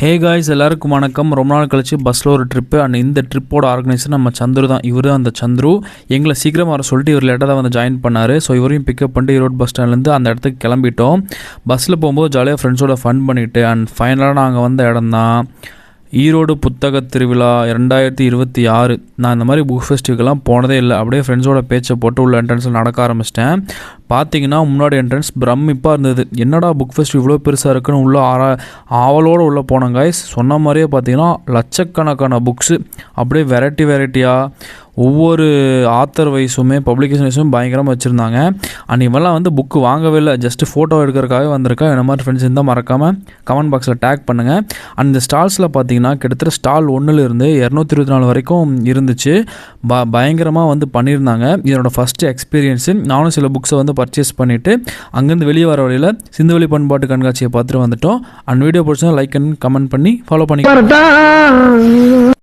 Hey guys, எல்லாருக்கும் வணக்கம். ரொம்ப நாள் கழிச்சு பஸ்ஸில் ஒரு ட்ரிப்பு. அண்ட் இந்த ட்ரிப்போட ஆர்கனைசர் நம்ம சந்துரு தான். இவர் அந்த சந்துரு எங்களை சீக்கிரம் வர சொல்லிட்டு இவர் லேட்டாக தான் வந்து ஜாயின் பண்ணார். ஸோ இவரையும் பிக்கப் பண்ணிட்டு ஈரோடு பஸ் ஸ்டாண்ட்லேருந்து அந்த இடத்துக்கு கிளம்பிட்டோம். பஸ்ஸில் போகும்போது ஜாலியாக ஃப்ரெண்ட்ஸோட ஃபன் பண்ணிவிட்டு அண்ட் ஃபைனலாக நாங்கள் வந்த இடம் தான் ஈரோடு புத்தக திருவிழா 2026. நான் இந்த மாதிரி புக் ஃபெஸ்டிவலுக்கெல்லாம் போனதே இல்லை. அப்படியே ஃப்ரெண்ட்ஸோட பேச்சை போட்டு உள்ள என்ட்ரன்ஸில் நடக்க ஆரம்பிச்சிட்டேன். பார்த்தீங்கன்னா முன்னாடி என்ட்ரன்ஸ் பிரமிப்பாக இருந்தது. என்னடா புக் ஃபெஸ்டிவல் இவ்வளோ பெருசாக இருக்குன்னு உள்ள ஆவலோடு உள்ளே போனோம் கைஸ். சொன்ன மாதிரியே பார்த்தீங்கன்னா லட்சக்கணக்கான புக்ஸு அப்படியே வெரைட்டியாக ஒவ்வொரு ஆத்தர் வைஸுமே பப்ளிகேஷன் வைஸும் பயங்கரமாக வச்சுருந்தாங்க. அண்ட் இவெல்லாம் வந்து புக்கு வாங்கவே இல்லை, ஜஸ்ட்டு ஃபோட்டோ எடுக்கிறதுக்காக வந்திருக்கா. இந்த மாதிரி ஃப்ரெண்ட்ஸ் இருந்தால் மறக்காமல் கமெண்ட் பாக்ஸில் டேக் பண்ணுங்கள். அண்ட் இந்த ஸ்டால்ஸில் பார்த்தீங்கன்னா கிட்டத்தட்ட ஸ்டால் 1லேருந்து 224 வரைக்கும் இருந்துச்சு. பயங்கரமாக வந்து பண்ணியிருந்தாங்க. இதனோட ஃபஸ்ட்டு எக்ஸ்பீரியன்ஸு. நானும் சில புக்ஸை வந்து பர்ச்சேஸ் பண்ணிவிட்டு அங்கேருந்து வெளியே வர வழியில் சிந்துவெளி பண்பாட்டு கண்காட்சியை பார்த்துட்டு வந்துட்டோம். அண்ட் வீடியோ பிடிச்சா லைக் அண்ட் கமெண்ட் பண்ணி ஃபாலோ பண்ணி